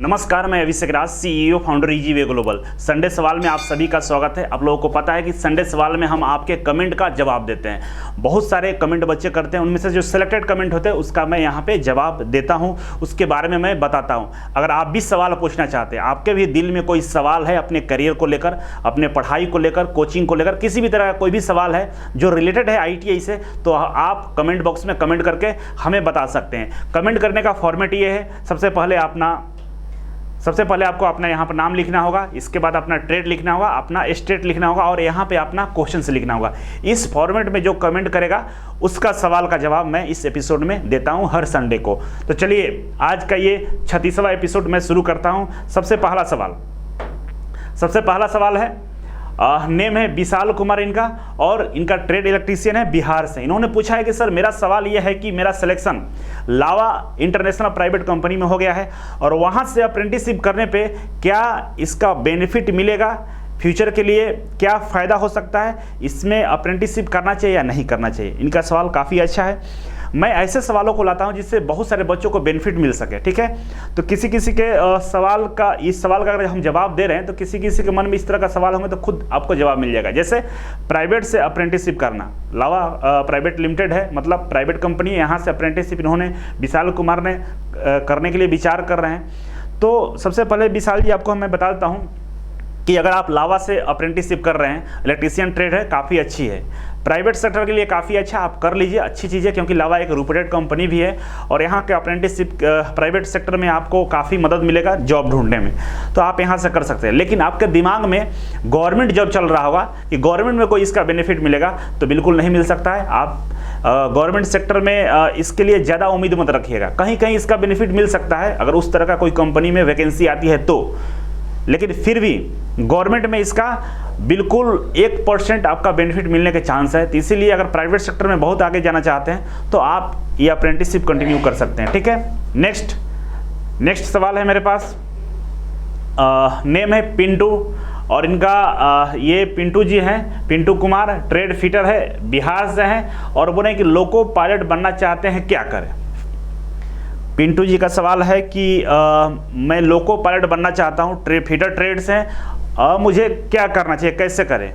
नमस्कार, मैं Abhishek Raj, CEO founder Easyway Global. Sunday सवाल में आप सभी का स्वागत है। आप लोगों को पता है कि संडे सवाल में हम आपके कमेंट का जवाब देते हैं। बहुत सारे कमेंट बच्चे करते हैं, उनमें से जो सिलेक्टेड कमेंट होते हैं उसका मैं यहाँ पे जवाब देता हूँ, उसके बारे में मैं बताता हूँ। अगर आप भी सवाल पूछना चाहते हैं, आपके भी दिल में कोई सवाल है अपने करियर को लेकर, अपने पढ़ाई को लेकर, कोचिंग को लेकर, किसी भी तरह का कोई भी सवाल है जो रिलेटेड है ITI से, तो आप कमेंट बॉक्स में कमेंट करके हमें बता सकते हैं। कमेंट करने का फॉर्मेट ये है, सबसे पहले आपको अपना यहाँ पर नाम लिखना होगा, इसके बाद अपना ट्रेड लिखना होगा, अपना स्टेट लिखना होगा और यहाँ पे अपना क्वेश्चन से लिखना होगा। इस फॉर्मेट में जो कमेंट करेगा उसका सवाल का जवाब मैं इस एपिसोड में देता हूँ हर संडे को। तो चलिए आज का ये 36वां एपिसोड मैं शुरू करता हूँ। सबसे पहला सवाल है, नेम है विशाल कुमार इनका और इनका ट्रेड इलेक्ट्रीशियन है, बिहार से। इन्होंने पूछा है कि सर मेरा सवाल यह है कि मेरा सिलेक्शन लावा इंटरनेशनल प्राइवेट कंपनी में हो गया है और वहाँ से अप्रेंटिसशिप करने पे क्या इसका बेनिफिट मिलेगा, फ्यूचर के लिए क्या फ़ायदा हो सकता है, इसमें अप्रेंटिसशिप करना चाहिए या नहीं करना चाहिए। इनका सवाल काफ़ी अच्छा है। मैं ऐसे सवालों को लाता हूं जिससे बहुत सारे बच्चों को बेनिफिट मिल सके, ठीक है। तो किसी के इस सवाल का अगर हम जवाब दे रहे हैं तो किसी के मन में इस तरह का सवाल होंगे तो खुद आपको जवाब मिल जाएगा। जैसे प्राइवेट से अप्रेंटिसशिप करना, लावा प्राइवेट लिमिटेड है, मतलब प्राइवेट कंपनी है, यहाँ से अप्रेंटिसशिप इन्होंने विशाल कुमार ने करने के लिए विचार कर रहे हैं। तो सबसे पहले विशाल जी आपको मैं बता देता हूँ कि अगर आप लावा से अप्रेंटिसशिप कर रहे हैं, इलेक्ट्रीशियन ट्रेड है, काफ़ी अच्छी है, प्राइवेट सेक्टर के लिए काफ़ी अच्छा, आप कर लीजिए, अच्छी चीज़ है, क्योंकि लावा एक रेप्यूटेड कंपनी भी है और यहाँ के अप्रेंटिसशिप प्राइवेट सेक्टर में आपको काफ़ी मदद मिलेगा जॉब ढूंढने में, तो आप यहाँ से कर सकते हैं। लेकिन आपके दिमाग में गवर्नमेंट जॉब चल रहा होगा कि गवर्नमेंट में कोई इसका बेनिफिट मिलेगा, तो बिल्कुल नहीं मिल सकता है। आप गवर्नमेंट सेक्टर में इसके लिए ज़्यादा उम्मीद मत रखिएगा। कहीं कहीं इसका बेनिफिट मिल सकता है अगर उस तरह का कोई कंपनी में वैकेंसी आती है तो, लेकिन फिर भी गवर्नमेंट में इसका बिल्कुल 1% आपका बेनिफिट मिलने के चांस है। तो इसीलिए अगर प्राइवेट सेक्टर में बहुत आगे जाना चाहते हैं तो आप ये अप्रेंटिसशिप कंटिन्यू कर सकते हैं, ठीक है। नेक्स्ट सवाल है मेरे पास, नेम है पिंटू और इनका ये पिंटू जी हैं, पिंटू कुमार, ट्रेड फिटर है, बिहार से हैं और बोले कि लोको पायलट बनना चाहते हैं, क्या करें। पिंटू जी का सवाल है कि मैं लोको पायलट बनना चाहता हूँ, फिटर ट्रेड से मुझे क्या करना चाहिए, कैसे करें।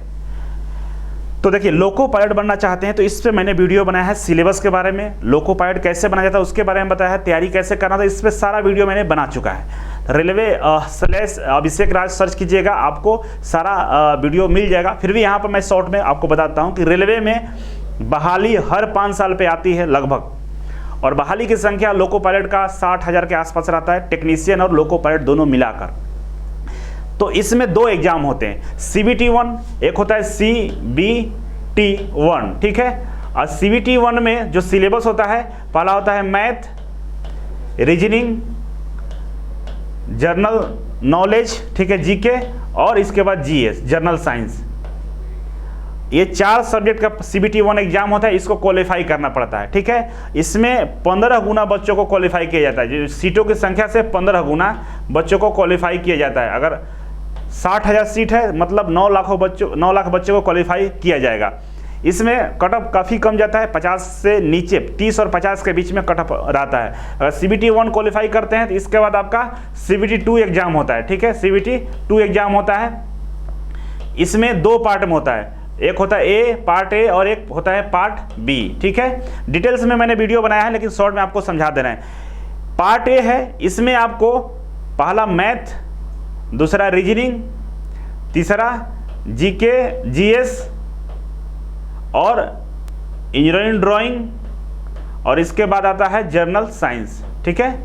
तो देखिए, लोको पायलट बनना चाहते हैं तो इस पे मैंने वीडियो बनाया है, सिलेबस के बारे में, लोको पायलट कैसे बनाया जाता है उसके बारे में बताया है, तैयारी कैसे करना था, इस पर सारा वीडियो मैंने बना चुका है। रेलवे /अभिषेक राज सर्च कीजिएगा, आपको सारा वीडियो मिल जाएगा। फिर भी यहाँ पर मैं शॉर्ट में आपको बताता हूँ कि रेलवे में बहाली हर 5 साल पे आती है लगभग, और बहाली की संख्या लोको पायलट का 60,000 के आसपास रहता है, टेक्नीशियन और लोको पायलट दोनों मिलाकर। तो इसमें 2 एग्जाम होते हैं, CBT1, एक होता है CBT1, ठीक है। और CBT1 में जो सिलेबस होता है, पहला होता है मैथ, रीजनिंग, जनरल नॉलेज, ठीक है, जीके, और इसके बाद GS, जनरल साइंस। ये 4 सब्जेक्ट का CBT1 एग्जाम होता है, इसको क्वालिफाई करना पड़ता है, ठीक है। इसमें 15 गुना बच्चों को क्वालिफाई किया जाता है, जो सीटों की संख्या से 15 गुना बच्चों को क्वालिफाई किया जाता है। अगर 60,000 सीट है मतलब 9 लाख बच्चों को क्वालिफाई किया जाएगा। इसमें कट ऑफ काफ़ी कम जाता है, 50 से नीचे, 30 और 50 के बीच में कट ऑफ रहता है। अगर CBT1 क्वालिफाई करते हैं तो इसके बाद आपका CBT2 एग्जाम होता है, ठीक है। CBT2 एग्जाम होता है, इसमें 2 पार्ट में होता है, एक होता है पार्ट ए और एक होता है पार्ट बी, ठीक है। डिटेल्स में मैंने वीडियो बनाया है लेकिन शॉर्ट में आपको समझा देना है। पार्ट ए है, इसमें आपको पहला मैथ, दूसरा रीजनिंग, तीसरा जीके, GS और इंजीनियरिंग ड्राइंग, और इसके बाद आता है जर्नल साइंस, ठीक है।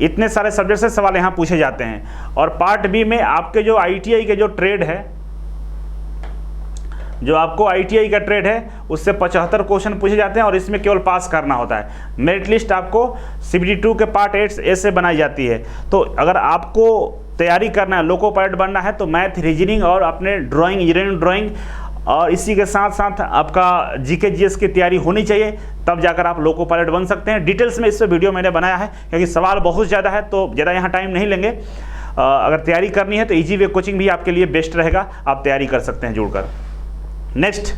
इतने सारे सब्जेक्ट से सवाल यहाँ पूछे जाते हैं। और पार्ट बी में आपके जो ITI के जो ट्रेड है, जो आपको ITI का ट्रेड है उससे 75 क्वेश्चन पूछे जाते हैं और इसमें केवल पास करना होता है। मेरिट लिस्ट आपको CBT2 के पार्ट 8 से बनाई जाती है। तो अगर आपको तैयारी करना है, लोको पायलट बनना है, तो मैथ, रीजनिंग और अपने ड्राइंग, इंजीनियरिंग ड्राइंग और इसी के साथ साथ आपका GK GS की तैयारी होनी चाहिए, तब जाकर आप लोको पायलट बन सकते हैं। डिटेल्स में इस पर वीडियो मैंने बनाया है क्योंकि सवाल बहुत ज़्यादा है, तो ज़्यादा यहाँ टाइम नहीं लेंगे। अगर तैयारी करनी है तो ईजीवे कोचिंग भी आपके लिए बेस्ट रहेगा, आप तैयारी कर सकते हैं जुड़कर। नेक्स्ट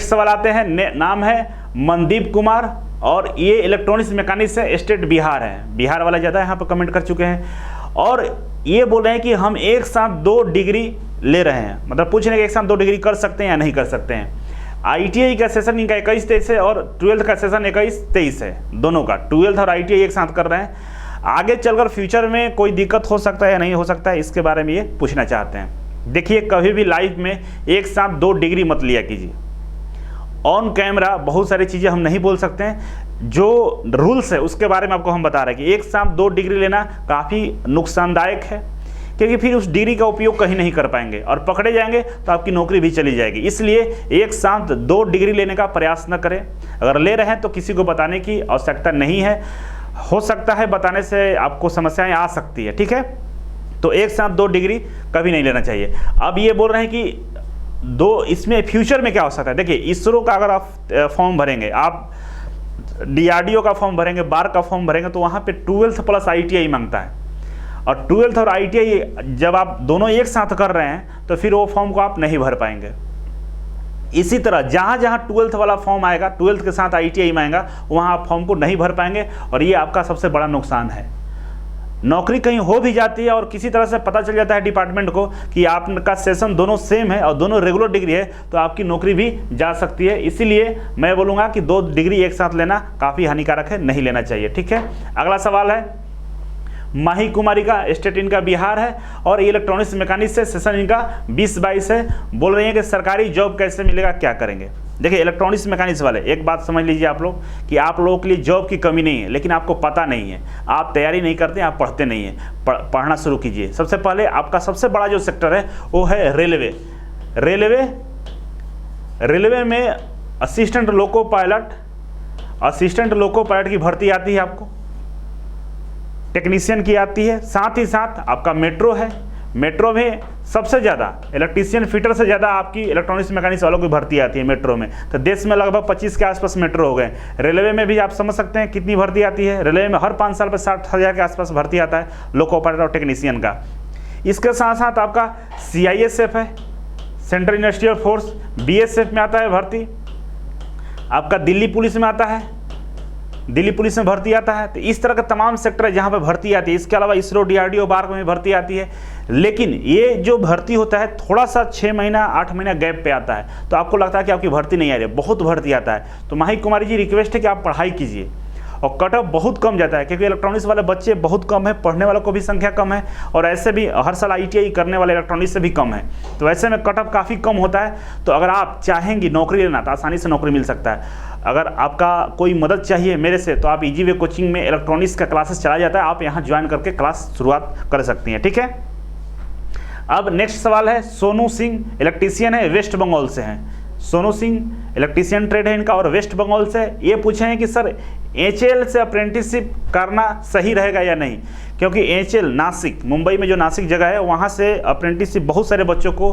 सवाल आते हैं, नाम है मनदीप कुमार और ये इलेक्ट्रॉनिक्स मैकेनिक्स है, स्टेट बिहार है, बिहार वाला ज़्यादा यहाँ पर कमेंट कर चुके हैं। और ये बोल रहे हैं कि हम एक साथ 2 डिग्री ले रहे हैं, मतलब पूछ रहे हैं कि एक साथ 2 डिग्री कर सकते हैं या नहीं कर सकते हैं। ITI का सेशन इनका 21-23 है और 12th का सेशन 21-23 है, दोनों का 12th और ITI एक साथ कर रहे हैं। आगे चलकर फ्यूचर में कोई दिक्कत हो सकता है या नहीं हो सकता है, इसके बारे में ये पूछना चाहते हैं। देखिए, कभी भी लाइफ में एक साथ 2 डिग्री मत लिया कीजिए। ऑन कैमरा बहुत सारी चीज़ें हम नहीं बोल सकते हैं, जो रूल्स है उसके बारे में आपको हम बता रहे हैं कि एक साथ 2 डिग्री लेना काफ़ी नुकसानदायक है, क्योंकि फिर उस डिग्री का उपयोग कहीं नहीं कर पाएंगे और पकड़े जाएंगे तो आपकी नौकरी भी चली जाएगी। इसलिए एक साथ 2 डिग्री लेने का प्रयास न करें। अगर ले रहे हैं तो किसी को बताने की आवश्यकता नहीं है, हो सकता है बताने से आपको समस्याएं आ सकती है, ठीक है। तो एक साथ 2 डिग्री कभी नहीं लेना चाहिए। अब ये बोल रहे हैं कि 2, इसमें फ्यूचर में क्या हो सकता है। देखिए, इसरो का अगर आप फॉर्म भरेंगे, आप DRDO का फॉर्म भरेंगे, बार का फॉर्म भरेंगे, तो वहाँ पे 12th प्लस ITI मांगता है। और 12th और ITI जब आप दोनों एक साथ कर रहे हैं तो फिर वो फॉर्म को आप नहीं भर पाएंगे। इसी तरह जहाँ जहाँ 12th वाला फॉर्म आएगा, 12th के साथ ITI आएगा, वहाँ आप फॉर्म को नहीं भर पाएंगे और ये आपका सबसे बड़ा नुकसान है। नौकरी कहीं हो भी जाती है और किसी तरह से पता चल जाता है डिपार्टमेंट को कि आपका सेशन दोनों सेम है और दोनों रेगुलर डिग्री है, तो आपकी नौकरी भी जा सकती है। इसीलिए मैं बोलूँगा कि 2 डिग्री एक साथ लेना काफ़ी हानिकारक है, नहीं लेना चाहिए, ठीक है। अगला सवाल है, माही कुमारी का स्टेट इनका बिहार है और इलेक्ट्रॉनिक्स मैकेनिक्स से सेशन इनका 20-22 है। बोल रही हैं कि सरकारी जॉब कैसे मिलेगा, क्या करेंगे। देखिए, इलेक्ट्रॉनिक्स मैकेनिक्स वाले एक बात समझ लीजिए आप लोग कि आप लोगों के लिए जॉब की कमी नहीं है, लेकिन आपको पता नहीं है, आप तैयारी नहीं करते, आप पढ़ते नहीं हैं। पढ़ना शुरू कीजिए। सबसे पहले आपका सबसे बड़ा जो सेक्टर है वो है रेलवे। रेलवे में असिस्टेंट लोको पायलट की भर्ती आती है, आपको टेक्नीशियन की आती है। साथ ही साथ आपका मेट्रो है, मेट्रो में सबसे ज़्यादा इलेक्ट्रीशियन फिटर से ज़्यादा आपकी इलेक्ट्रॉनिक्स मैकेनिक्स वालों की भर्ती आती है मेट्रो में। तो देश में लगभग 25 के आसपास मेट्रो हो गए। रेलवे में भी आप समझ सकते हैं कितनी भर्ती आती है। रेलवे में हर 5 साल पर 60,000 के आसपास भर्ती आता है लोको ऑपरेटर और टेक्नीशियन का। इसके साथ साथ आपका CISF है, सेंट्रल इंडस्ट्रियल फोर्स, BSF में आता है भर्ती। आपका दिल्ली पुलिस में आता है, दिल्ली पुलिस में भर्ती आता है। तो इस तरह का तमाम सेक्टर है जहाँ पे भर्ती आती है। इसके अलावा इसरो, DRDO, बार में भर्ती आती है। लेकिन ये जो भर्ती होता है थोड़ा सा 6 महीना 8 महीना गैप पे आता है, तो आपको लगता है कि आपकी भर्ती नहीं आ रही है, बहुत भर्ती आता है। तो माही कुमारी जी, रिक्वेस्ट है कि आप पढ़ाई कीजिए। और कट ऑफ बहुत कम जाता है, क्योंकि इलेक्ट्रॉनिक्स वाले बच्चे बहुत कम है, पढ़ने वालों को भी संख्या कम है, और ऐसे भी हर साल ITI करने वाले इलेक्ट्रॉनिक्स से भी कम है। तो ऐसे में कट ऑफ काफ़ी कम होता है। तो अगर आप चाहेंगी नौकरी लेना तो आसानी से नौकरी मिल सकता है। अगर आपका कोई मदद चाहिए मेरे से तो आप इजी वे कोचिंग में इलेक्ट्रॉनिक्स का क्लासेस चला जाता है, आप यहाँ ज्वाइन करके क्लास शुरुआत कर सकती हैं, ठीक है। अब नेक्स्ट सवाल है, सोनू सिंह इलेक्ट्रीशियन है, वेस्ट बंगाल से हैं। सोनू सिंह इलेक्ट्रीशियन ट्रेड है इनका और वेस्ट बंगाल से। ये पूछे हैं कि सर HAL से अप्रेंटिसशिप करना सही रहेगा या नहीं, क्योंकि HAL नासिक, मुंबई में जो नासिक जगह है, वहाँ से अप्रेंटिसशिप बहुत सारे बच्चों को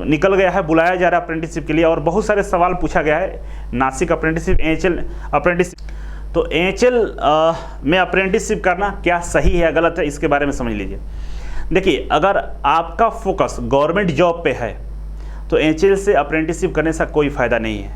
निकल गया है, बुलाया जा रहा है अप्रेंटिसशिप के लिए, और बहुत सारे सवाल पूछा गया है नासिक अप्रेंटिसशिप, HAL अप्रेंटिसशिप। तो HAL में अप्रेंटिसशिप करना क्या सही है या गलत है, इसके बारे में समझ लीजिए। देखिए, अगर आपका फोकस गवर्नमेंट जॉब पे है तो HAL से अप्रेंटिसशिप करने से कोई फ़ायदा नहीं है,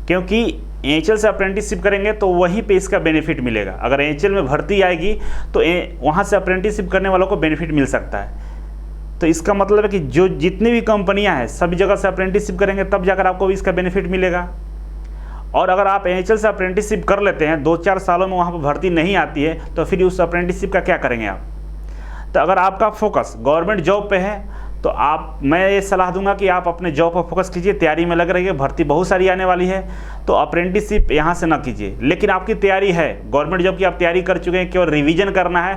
क्योंकि HAL से अप्रेंटिसशिप करेंगे तो वहीं पे इसका बेनिफिट मिलेगा। अगर HAL में भर्ती आएगी तो वहाँ से अप्रेंटिसशिप करने वालों को बेनिफिट मिल सकता है। तो इसका मतलब है कि जो जितनी भी कंपनियाँ हैं सभी जगह से अप्रेंटिसशिप करेंगे, तब जाकर आपको भी इसका बेनिफिट मिलेगा। और अगर आप HAL से अप्रेंटिसशिप कर लेते हैं, 2-4 सालों में वहाँ पर भर्ती नहीं आती है, तो फिर उस अप्रेंटिसशिप का क्या करेंगे आप। तो अगर आपका फोकस गवर्नमेंट जॉब पे है तो मैं ये सलाह दूंगा कि आप अपने जॉब पर फोकस कीजिए, तैयारी में लग रहिए, भर्ती बहुत सारी आने वाली है, तो अप्रेंटिसशिप यहाँ से ना कीजिए। लेकिन आपकी तैयारी है, गवर्नमेंट जॉब की आप तैयारी कर चुके हैं, केवल रिवीजन करना है,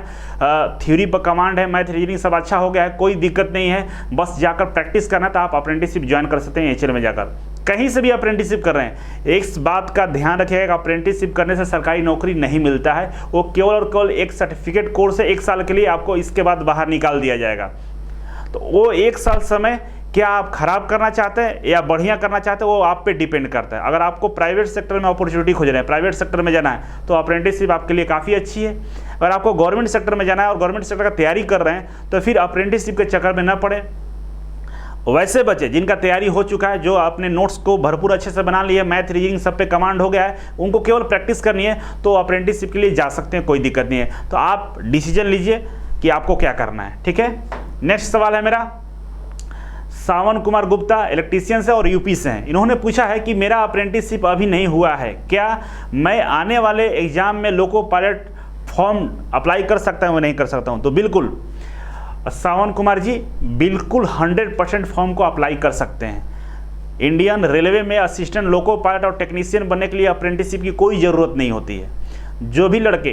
थ्योरी पर कमांड है, मैथ रीजनिंग सब अच्छा हो गया है, कोई दिक्कत नहीं है, बस जाकर प्रैक्टिस करना, तो आप अप्रेंटिसशिप ज्वाइन कर सकते हैं HAL में जाकर। कहीं से भी अप्रेंटिसशिप कर रहे हैं, एक बात का ध्यान रखिएगा, अप्रेंटिसशिप करने से सरकारी नौकरी नहीं मिलता है, वो केवल और केवल एक सर्टिफिकेट कोर्स है, 1 साल के लिए, आपको इसके बाद बाहर निकाल दिया जाएगा। तो वो 1 साल समय क्या आप खराब करना चाहते हैं या बढ़िया करना चाहते हैं, वो आप पे डिपेंड करता है। अगर आपको प्राइवेट सेक्टर में अपॉर्चुनिटी खोज रहे हैं, प्राइवेट सेक्टर में जाना है, तो अप्रेंटिसशिप आपके लिए काफ़ी अच्छी है। अगर आपको गवर्नमेंट सेक्टर में जाना है और गवर्नमेंट सेक्टर का तैयारी कर रहे हैं, तो फिर अप्रेंटिसशिप के चक्कर में न पड़े। वैसे बच्चे जिनका तैयारी हो चुका है, जो आपने नोट्स को भरपूर अच्छे से बना लिया, मैथ रीजनिंग सब पे कमांड हो गया है, उनको केवल प्रैक्टिस करनी है, तो अप्रेंटिसशिप के लिए जा सकते हैं, कोई दिक्कत नहीं है। तो आप डिसीजन लीजिए कि आपको क्या करना है। ठीक है, नेक्स्ट सवाल है मेरा, सावन कुमार गुप्ता इलेक्ट्रीशियन से और यूपी से हैं। इन्होंने पूछा है कि मेरा अप्रेंटिसशिप अभी नहीं हुआ है, क्या मैं आने वाले एग्जाम में लोको पायलट फॉर्म अप्लाई कर सकता हूँ, नहीं कर सकता हूँ? तो बिल्कुल सावन कुमार जी, बिल्कुल 100% फॉर्म को अप्लाई कर सकते हैं। इंडियन रेलवे में असिस्टेंट लोको पायलट और टेक्नीशियन बनने के लिए अप्रेंटिसशिप की कोई ज़रूरत नहीं होती है। जो भी लड़के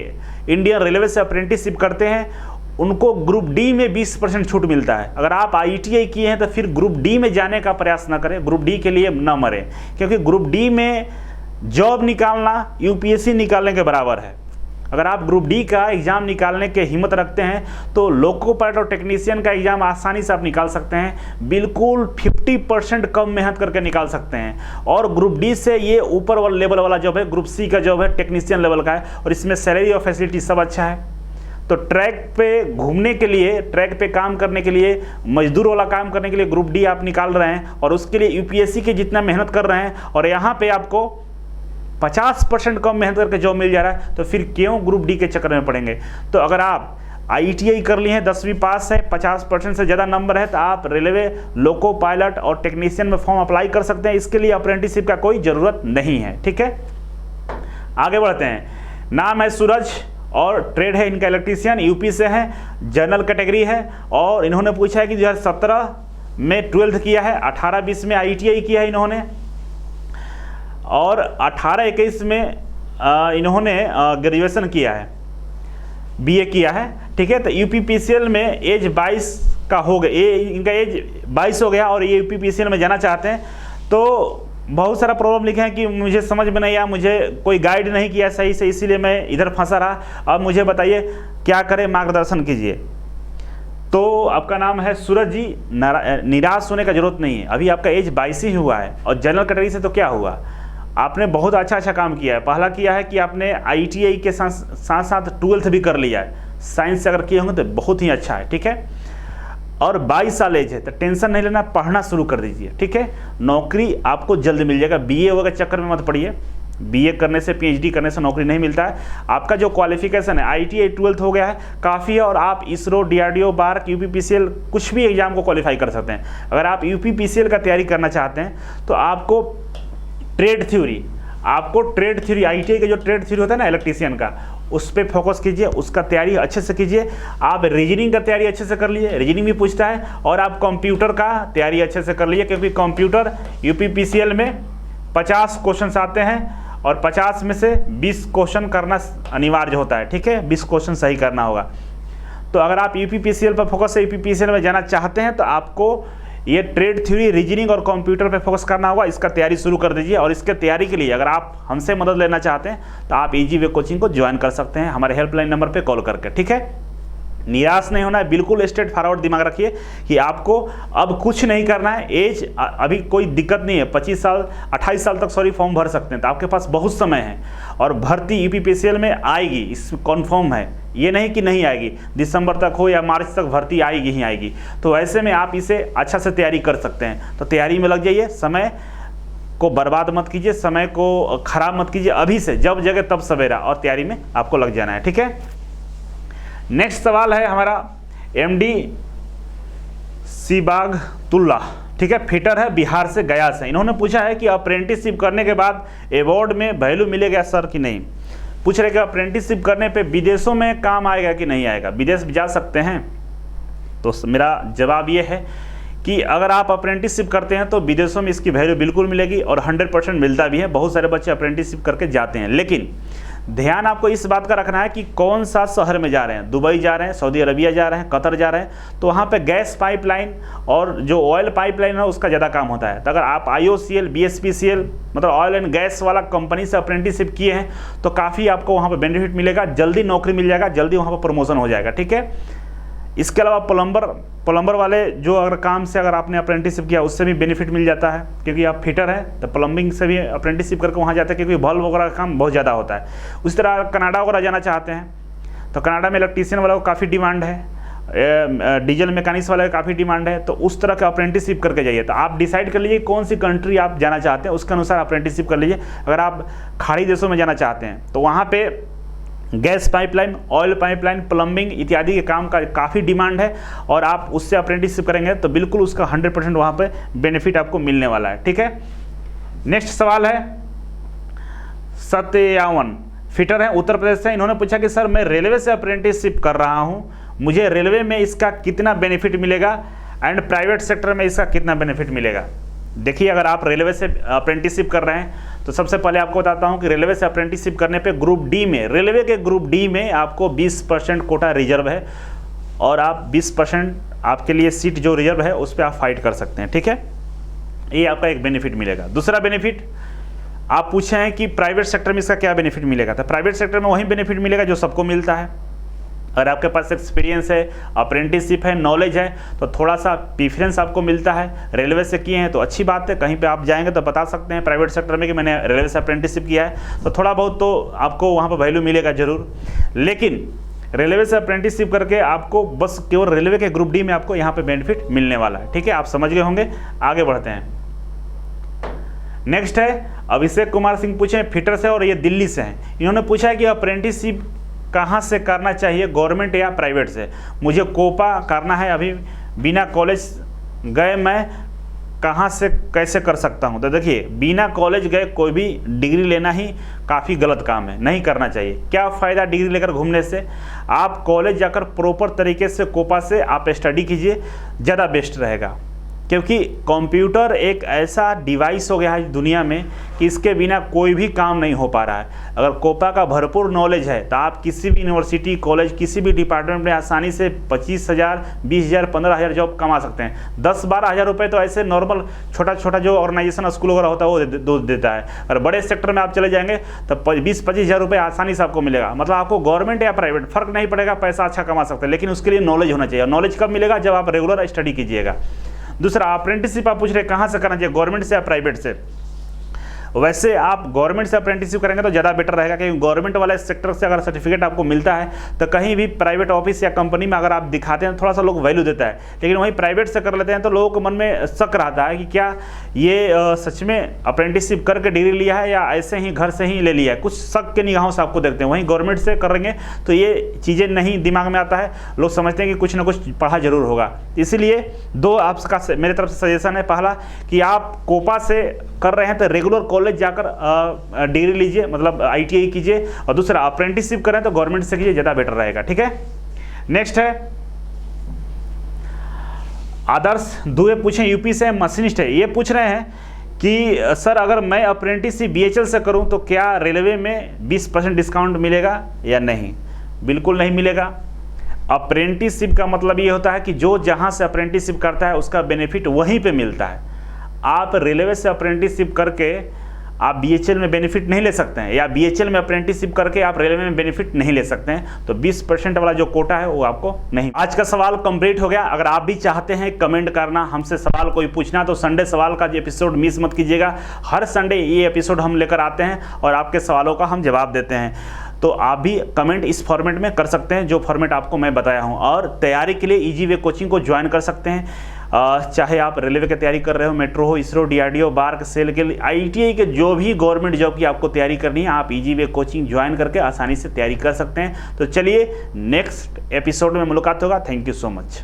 इंडियन रेलवे से अप्रेंटिसशिप करते हैं उनको ग्रुप डी में 20% छूट मिलता है। अगर आप ITI किए हैं तो फिर ग्रुप डी में जाने का प्रयास ना करें, ग्रुप डी के लिए ना मरें, क्योंकि ग्रुप डी में जॉब निकालना UPSC निकालने के बराबर है। अगर आप ग्रुप डी का एग्ज़ाम निकालने के हिम्मत रखते हैं तो लोको पायलट और टेक्नीशियन का एग्ज़ाम आसानी से आप निकाल सकते हैं, बिल्कुल 50% कम मेहनत करके निकाल सकते हैं। और ग्रुप डी से ये ऊपर वाला लेवल वाला जॉब है, ग्रुप सी का जॉब है, टेक्नीशियन लेवल का है, और इसमें सैलरी और फैसिलिटी सब अच्छा है। तो ट्रैक पे घूमने के लिए, ट्रैक पे काम करने के लिए, मजदूर वाला काम करने के लिए ग्रुप डी आप निकाल रहे हैं, और उसके लिए UPSC के जितना मेहनत कर रहे हैं, और यहाँ पे आपको 50% कम मेहनत करके जॉब मिल जा रहा है, तो फिर क्यों ग्रुप डी के चक्कर में पड़ेंगे? तो अगर आप ITI कर लिए हैं, 10वीं पास है, 50% से ज़्यादा नंबर है, तो आप रेलवे लोको पायलट और टेक्नीशियन में फॉर्म अप्लाई कर सकते हैं। इसके लिए अप्रेंटिसशिप का कोई ज़रूरत नहीं है। ठीक है, आगे बढ़ते हैं। नाम है सूरज और ट्रेड है इनका इलेक्ट्रीशियन, यूपी से है, जनरल कैटेगरी है, और इन्होंने पूछा है कि 2017 में 12th किया है, 18-20 में ITI किया है इन्होंने, और 18-21 में इन्होंने ग्रेजुएशन किया है, BA किया है। ठीक है, तो UPPCL में एज 22 का हो गया, इनका एज 22 हो गया और ये UPPCL में जाना चाहते हैं। तो बहुत सारा प्रॉब्लम लिखे हैं कि मुझे समझ में नहीं आया, मुझे कोई गाइड नहीं किया सही से, इसीलिए मैं इधर फंसा रहा। अब मुझे बताइए क्या करें, मार्गदर्शन कीजिए। तो आपका नाम है सूरज जी, निराश होने का जरूरत नहीं है, अभी आपका एज 22 ही हुआ है, और जनरल कैटेगरी से तो क्या हुआ, आपने बहुत अच्छा काम किया है। पहला किया है कि आपने ITI के साथ साथ 12th भी कर लिया है, साइंस से अगर किए होंगे तो बहुत ही अच्छा है। ठीक है, और 22 साल एज है, तो टेंशन नहीं लेना, पढ़ना शुरू कर दीजिए। ठीक है, नौकरी आपको जल्द मिल जाएगा, BA वगैरह चक्कर में मत पड़िए, BA करने से, PhD करने से नौकरी नहीं मिलता है। आपका जो क्वालिफिकेशन है ITI 12th हो गया है, काफ़ी है, और आप ISRO, DRDO, बार्क, UPPCL कुछ भी एग्जाम को क्वालिफाई कर सकते हैं। अगर आप UPPCL का तैयारी करना चाहते हैं तो आपको ट्रेड थ्योरी, ITI का जो ट्रेड थ्योरी होता है ना इलेक्ट्रीशियन का, उस पर फोकस कीजिए, उसका तैयारी अच्छे से कीजिए। आप रीजनिंग का तैयारी अच्छे से कर लीजिए, रीजनिंग भी पूछता है, और आप कंप्यूटर का तैयारी अच्छे से कर लीजिए, क्योंकि कंप्यूटर UPPCL में 50 क्वेश्चन आते हैं और 50 में से 20 क्वेश्चन करना अनिवार्य होता है। ठीक है, 20 क्वेश्चन सही करना होगा। तो अगर आप UPPCL पर फोकस से UPPCL में जाना चाहते हैं तो आपको ये ट्रेड थ्योरी, रीजनिंग और कंप्यूटर पे फोकस करना होगा। इसका तैयारी शुरू कर दीजिए, और इसके तैयारी के लिए अगर आप हमसे मदद लेना चाहते हैं तो आप इजी वे कोचिंग को ज्वाइन कर सकते हैं हमारे हेल्पलाइन नंबर पे कॉल करके। ठीक है, निराश नहीं होना है, बिल्कुल स्ट्रेट फॉरवर्ड दिमाग रखिए कि आपको अब कुछ नहीं करना है। एज अभी कोई दिक्कत नहीं है, 28 साल तक फॉर्म भर सकते हैं, तो आपके पास बहुत समय है, और भर्ती UPPCL में आएगी, इस कन्फर्म है, ये नहीं कि नहीं आएगी, दिसंबर तक हो या मार्च तक भर्ती आएगी ही आएगी। तो ऐसे में आप इसे अच्छा से तैयारी कर सकते हैं। तो तैयारी में लग जाइए, समय को बर्बाद मत कीजिए, समय को खराब मत कीजिए, अभी से जब जगह तब सवेरा, और तैयारी में आपको लग जाना है। ठीक है, नेक्स्ट सवाल है हमारा MD सीबाग तुल्ला। ठीक है, फिटर है, बिहार से, गया से। इन्होंने पूछा है कि अप्रेंटिसशिप करने के बाद अवार्ड में वैल्यू मिलेगा सर कि नहीं। पूछ रहे कि अप्रेंटिसशिप करने पे विदेशों में काम आएगा कि नहीं आएगा, विदेश जा सकते हैं। तो मेरा जवाब ये है कि अगर आप अप्रेंटिसशिप करते हैं तो विदेशों में इसकी वैल्यू बिल्कुल मिलेगी, और 100% मिलता भी है। बहुत सारे बच्चे अप्रेंटिसशिप करके जाते हैं, लेकिन ध्यान आपको इस बात का रखना है कि कौन सा शहर में जा रहे हैं। दुबई जा रहे हैं, सऊदी अरबिया जा रहे हैं, कतर जा रहे हैं, तो वहाँ पे गैस पाइपलाइन और जो ऑयल पाइपलाइन है उसका ज़्यादा काम होता है। तो अगर आप IOCL, BSPCL मतलब ऑयल एंड गैस वाला कंपनी से अप्रेंटिसशिप किए हैं तो काफ़ी आपको वहाँ पर बेनिफिट मिलेगा, जल्दी नौकरी मिल जाएगा, जल्दी वहाँ पर प्रमोशन हो जाएगा। ठीक है, इसके अलावा प्लम्बर वाले जो अगर काम से अगर आपने अप्रेंटिसशिप किया उससे भी बेनिफिट मिल जाता है, क्योंकि आप फिटर हैं तो प्लम्बिंग से भी अप्रेंटिसशिप करके वहाँ जाते हैं, क्योंकि बल्ब वगैरह का काम बहुत ज़्यादा होता है। उस तरह कनाडा वगैरह जाना चाहते हैं तो कनाडा में इलेक्ट्रीशियन वाला को काफ़ी डिमांड है, डीजल मैकेनिक्स वाले का काफ़ी डिमांड है, तो उस तरह का अप्रेंटिसशिप करके जाइए। तो आप डिसाइड कर लीजिए कौन सी कंट्री आप जाना चाहते हैं, उसके अनुसार अप्रेंटिसशिप कर लीजिए। अगर आप खाड़ी देशों में जाना चाहते हैं तो वहाँ पे gas pipeline, oil pipeline, plumbing इत्यादि के काम का काफ़ी डिमांड है और आप उससे अप्रेंटिसशिप करेंगे तो बिल्कुल उसका 100% वहाँ पे बेनिफिट आपको मिलने वाला है। ठीक है, नेक्स्ट सवाल है सत्यावन, फिटर है, उत्तर प्रदेश से। इन्होंने पूछा कि सर मैं रेलवे से अप्रेंटिसशिप कर रहा हूँ, मुझे रेलवे में इसका कितना बेनिफिट मिलेगा एंड प्राइवेट सेक्टर में इसका कितना बेनिफिट मिलेगा। देखिए, अगर आप रेलवे से अप्रेंटिसशिप कर रहे हैं तो सबसे पहले आपको बताता हूं कि रेलवे से अप्रेंटिसशिप करने पे ग्रुप डी में, रेलवे के ग्रुप डी में आपको 20% कोटा रिजर्व है और आप 20% आपके लिए सीट जो रिजर्व है उस पर आप फाइट कर सकते हैं। ठीक है, ये आपका एक बेनिफिट मिलेगा। दूसरा बेनिफिट आप पूछे हैं कि प्राइवेट सेक्टर में इसका क्या बेनिफिट मिलेगा, तो प्राइवेट सेक्टर में वही बेनिफिट मिलेगा जो सबको मिलता है। अगर आपके पास एक्सपीरियंस है, अप्रेंटिसशिप है, नॉलेज है तो थोड़ा सा प्रीफरेंस आपको मिलता है। रेलवे से किए हैं तो अच्छी बात है, कहीं पे आप जाएंगे तो बता सकते हैं प्राइवेट सेक्टर में कि मैंने रेलवे से अप्रेंटिसशिप किया है, तो थोड़ा बहुत तो आपको वहाँ पर वैल्यू मिलेगा ज़रूर। लेकिन रेलवे से अप्रेंटिसशिप करके आपको बस केवल रेलवे के ग्रुप डी में आपको यहाँ पर बेनिफिट मिलने वाला है। ठीक है, आप समझ गए होंगे। आगे बढ़ते हैं। नेक्स्ट है अभिषेक कुमार सिंह, पूछे फिटर से और ये दिल्ली से हैं। इन्होंने पूछा है कि अप्रेंटिसशिप कहाँ से करना चाहिए, गवर्नमेंट या प्राइवेट से। मुझे कोपा करना है, अभी बिना कॉलेज गए मैं कहाँ से कैसे कर सकता हूँ। तो देखिए, बिना कॉलेज गए कोई भी डिग्री लेना ही काफ़ी गलत काम है, नहीं करना चाहिए। क्या फ़ायदा डिग्री लेकर घूमने से। आप कॉलेज जाकर प्रॉपर तरीके से कोपा से आप स्टडी कीजिए, ज़्यादा बेस्ट रहेगा। क्योंकि कंप्यूटर एक ऐसा डिवाइस हो गया है दुनिया में कि इसके बिना कोई भी काम नहीं हो पा रहा है। अगर कोपा का भरपूर नॉलेज है तो आप किसी भी यूनिवर्सिटी, कॉलेज, किसी भी डिपार्टमेंट में आसानी से 25,000, 20,000, 15,000 जॉब कमा सकते हैं। 10-12 हज़ार रुपये तो ऐसे नॉर्मल छोटा छोटा जो ऑर्गेनाइजेशन स्कूल वगैरह होता है वो देता है। अगर बड़े सेक्टर में आप चले जाएंगे तो 20-25 हज़ार रुपये आसानी से आपको मिलेगा। मतलब आपको गवर्नमेंट या प्राइवेट फ़र्क नहीं पड़ेगा, पैसा अच्छा कमा सकते हैं, लेकिन उसके लिए नॉलेज होना चाहिए। नॉलेज कब मिलेगा, जब आप रेगुलर स्टडी कीजिएगा। दूसरा, अप्रेंटिसशिप आप पूछ रहे कहाँ से करना चाहिए, गवर्नमेंट से या प्राइवेट से। वैसे आप गवर्नमेंट से अप्रेंटिसशिप करेंगे तो ज़्यादा बेटर रहेगा, क्योंकि गवर्नमेंट वाले सेक्टर से अगर सर्टिफिकेट आपको मिलता है तो कहीं भी प्राइवेट ऑफिस या कंपनी में अगर आप दिखाते हैं थोड़ा सा लोग वैल्यू देता है। लेकिन वहीं प्राइवेट से कर लेते हैं तो लोगों के मन में शक रहता है कि क्या ये सच में अप्रेंटिसशिप करके डिग्री लिया है या ऐसे ही घर से ही ले लिया है। कुछ शक के निगाहों से आपको देखते हैं। वहीं गवर्नमेंट से करेंगे तो ये चीज़ें नहीं दिमाग में आता है, लोग समझते हैं कि कुछ ना कुछ पढ़ा जरूर होगा। इसीलिए दो आपका मेरे तरफ से सजेशन है। पहला कि आप कोपा से कर रहे हैं तो रेगुलर कॉलेज जाकर डिग्री लीजिए, मतलब ITI कीजिए। और दूसरा, अप्रेंटिसशिप करें तो गवर्नमेंट से कीजिए, ज़्यादा बेटर रहेगा। ठीक है, नेक्स्ट है आदर्श दुबे, पूछें यूपी से, मशीनिस्ट है। ये पूछ रहे हैं कि सर अगर मैं अप्रेंटिसशिप BHL से करूं तो क्या रेलवे में 20% डिस्काउंट मिलेगा या नहीं। बिल्कुल नहीं मिलेगा। अप्रेंटिसशिप का मतलब ये होता है कि जो जहां से अप्रेंटिसशिप करता है उसका बेनिफिट वहीं पे मिलता है। आप रेलवे से अप्रेंटिसशिप करके आप BHL में बेनिफिट नहीं ले सकते हैं, या BHL में अप्रेंटिसशिप करके आप रेलवे में बेनिफिट नहीं ले सकते हैं। तो 20% वाला जो कोटा है वो आपको नहीं। आज का सवाल कंप्लीट हो गया। अगर आप भी चाहते हैं कमेंट करना, हमसे सवाल कोई पूछना, तो संडे सवाल का एपिसोड मिस मत कीजिएगा। हर संडे ये एपिसोड हम लेकर आते हैं और आपके सवालों का हम जवाब देते हैं। तो आप भी कमेंट इस फॉर्मेट में कर सकते हैं जो फॉर्मेट आपको मैं बताया हूँ। और तैयारी के लिए इजी वे कोचिंग को ज्वाइन कर सकते हैं। चाहे आप रेलवे की तैयारी कर रहे हो, मेट्रो हो, इसरो, DRDO, बार्क, सेल के लिए, ITI के जो भी गवर्नमेंट जॉब की आपको तैयारी करनी है, आप इजी वे कोचिंग ज्वाइन करके आसानी से तैयारी कर सकते हैं। तो चलिए नेक्स्ट एपिसोड में मुलाकात होगा। Thank you so much.